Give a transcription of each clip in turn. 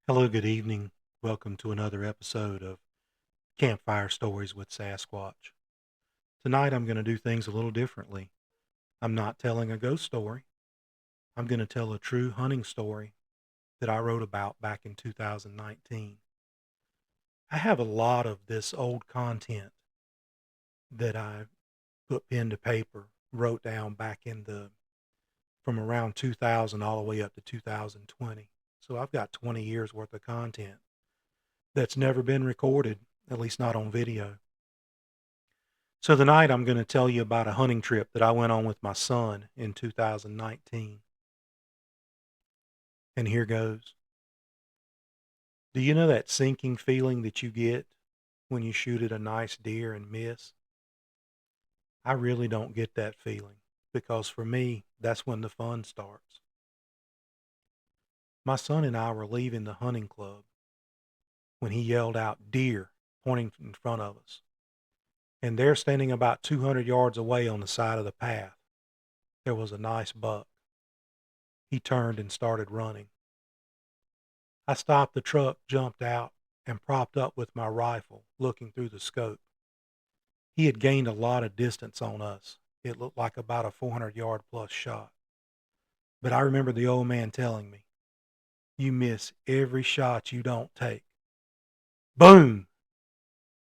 Hello, good evening. Welcome to another episode of Campfire Stories with Sasquatch. Tonight I'm going to do things a little differently. I'm not telling a ghost story. I'm going to tell a true hunting story that I wrote about back in 2019. I have a lot of this old content that I put pen to paper, wrote down back from around 2000 all the way up to 2020. So I've got 20 years worth of content that's never been recorded, at least not on video. So tonight I'm going to tell you about a hunting trip that I went on with my son in 2019. And here goes. Do you know that sinking feeling that you get when you shoot at a nice deer and miss? I really don't get that feeling because for me, that's when the fun starts. My son and I were leaving the hunting club when he yelled out deer pointing in front of us. And there, standing about 200 yards away on the side of the path, there was a nice buck. He turned and started running. I stopped the truck, jumped out, and propped up with my rifle, looking through the scope. He had gained a lot of distance on us. It looked like about a 400-yard plus shot. But I remember the old man telling me, "You miss every shot you don't take." Boom!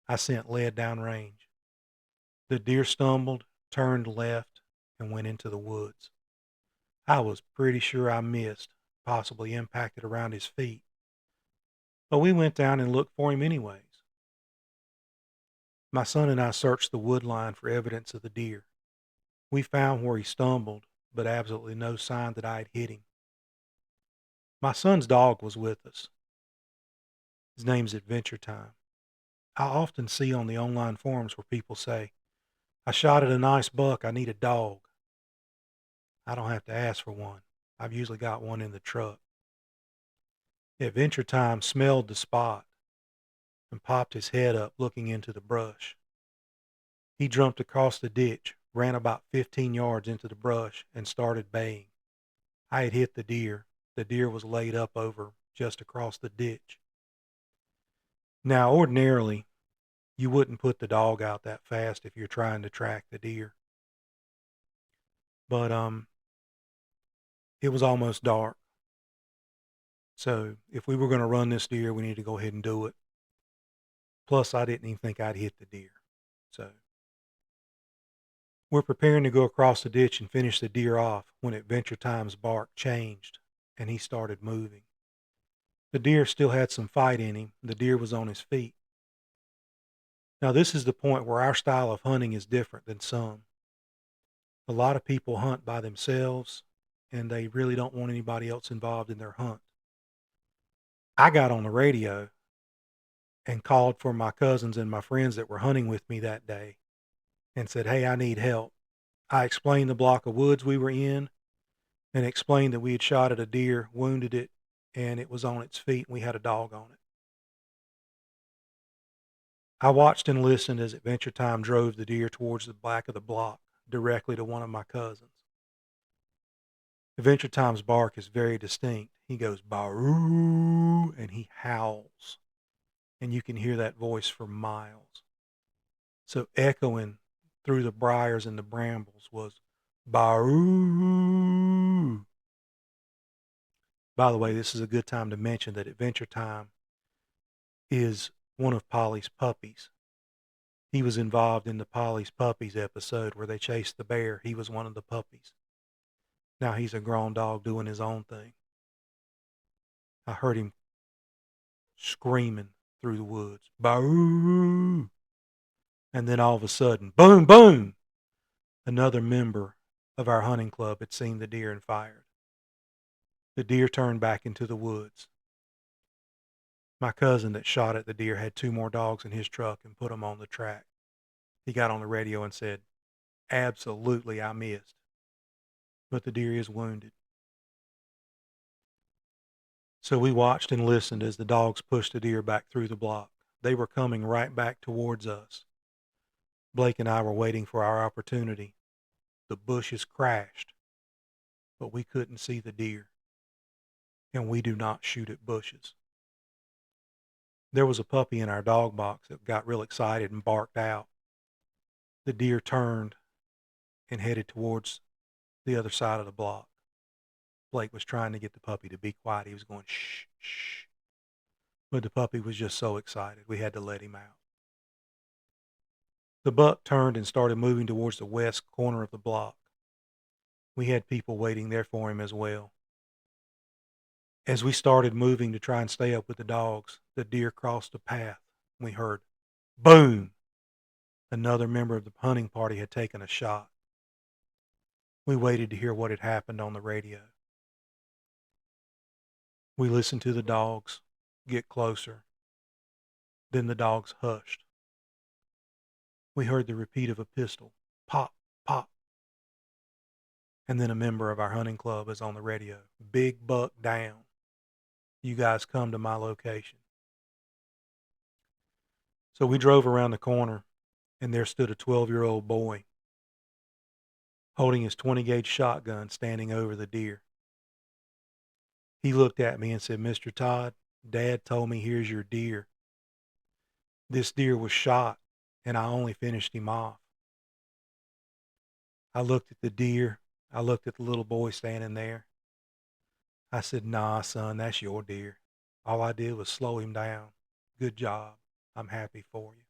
I sent lead downrange. The deer stumbled, turned left, and went into the woods. I was pretty sure I missed, possibly impacted around his feet. But we went down and looked for him anyways. My son and I searched the wood line for evidence of the deer. We found where he stumbled, but absolutely no sign that I had hit him. My son's dog was with us. His name's Adventure Time. I often see on the online forums where people say, "I shot at a nice buck, I need a dog." I don't have to ask for one. I've usually got one in the truck. Adventure Time smelled the spot and popped his head up looking into the brush. He jumped across the ditch, ran about 15 yards into the brush, and started baying. I had hit the deer. The deer was laid up over just across the ditch. Now, ordinarily, you wouldn't put the dog out that fast if you're trying to track the deer. But it was almost dark. So if we were going to run this deer, we needed to go ahead and do it. Plus, I didn't even think I'd hit the deer. So we're preparing to go across the ditch and finish the deer off when Adventure Time's bark changed and he started moving. The deer still had some fight in him. The deer was on his feet. Now, this is the point where our style of hunting is different than some. A lot of people hunt by themselves and they really don't want anybody else involved in their hunt. I got on the radio and called for my cousins and my friends that were hunting with me that day and said, "Hey, I need help." I explained the block of woods we were in and explained that we had shot at a deer, wounded it, and it was on its feet and we had a dog on it. I watched and listened as Adventure Time drove the deer towards the back of the block, directly to one of my cousins. Adventure Time's bark is very distinct. He goes, "Baroo," and he howls. And you can hear that voice for miles. So echoing through the briars and the brambles was, "Baroo." By the way, this is a good time to mention that Adventure Time is one of Polly's puppies. He was involved in the Polly's Puppies episode where they chased the bear. He was one of the puppies. Now he's a grown dog doing his own thing. I heard him screaming through the woods, "Boo!" And then all of a sudden, boom, boom! Another member of our hunting club had seen the deer and fired. The deer turned back into the woods. My cousin that shot at the deer had two more dogs in his truck and put them on the track. He got on the radio and said, "Absolutely, I missed. But the deer is wounded." So we watched and listened as the dogs pushed the deer back through the block. They were coming right back towards us. Blake and I were waiting for our opportunity. The bushes crashed, but we couldn't see the deer. And we do not shoot at bushes. There was a puppy in our dog box that got real excited and barked out. The deer turned and headed towards the other side of the block. Blake was trying to get the puppy to be quiet. He was going, shh, shh. But the puppy was just so excited, we had to let him out. The buck turned and started moving towards the west corner of the block. We had people waiting there for him as well. As we started moving to try and stay up with the dogs, the deer crossed the path. We heard, boom! Another member of the hunting party had taken a shot. We waited to hear what had happened on the radio. We listened to the dogs get closer. Then the dogs hushed. We heard the repeat of a pistol, pop, pop. And then a member of our hunting club is on the radio. Big buck down. You guys come to my location. So we drove around the corner, and there stood a 12-year-old boy holding his 20-gauge shotgun standing over the deer. He looked at me and said, Mr. Todd, Dad told me here's your deer. This deer was shot, and I only finished him off. I looked at the deer. I looked at the little boy standing there. I said, nah, son, that's your deer. All I did was slow him down. Good job. I'm happy for you.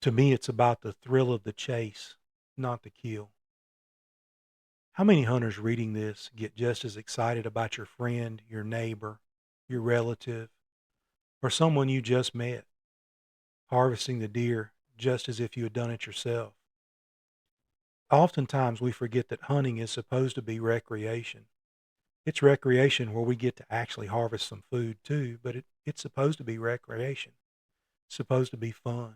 To me, it's about the thrill of the chase, not the kill. How many hunters reading this get just as excited about your friend, your neighbor, your relative, or someone you just met, harvesting the deer just as if you had done it yourself? Oftentimes we forget that hunting is supposed to be recreation. It's recreation where we get to actually harvest some food too, but it's supposed to be recreation. It's supposed to be fun.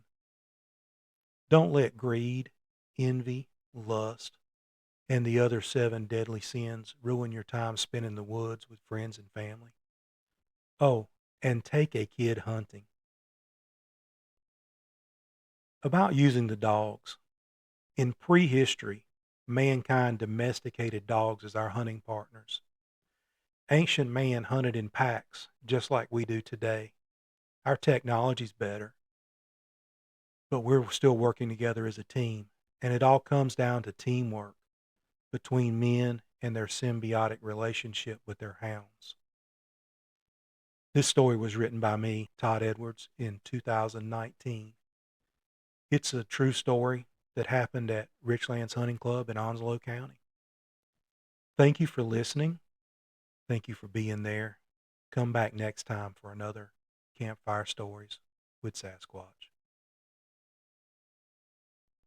Don't let greed, envy, lust, and the other 7 deadly sins ruin your time spent in the woods with friends and family. Oh, and take a kid hunting. About using the dogs. In prehistory, mankind domesticated dogs as our hunting partners. Ancient man hunted in packs, just like we do today. Our technology's better, but we're still working together as a team, and it all comes down to teamwork between men and their symbiotic relationship with their hounds. This story was written by me, Todd Edwards, in 2019. It's a true story that happened at Richlands Hunting Club in Onslow County. Thank you for listening. Thank you for being there. Come back next time for another Campfire Stories with Sasquatch.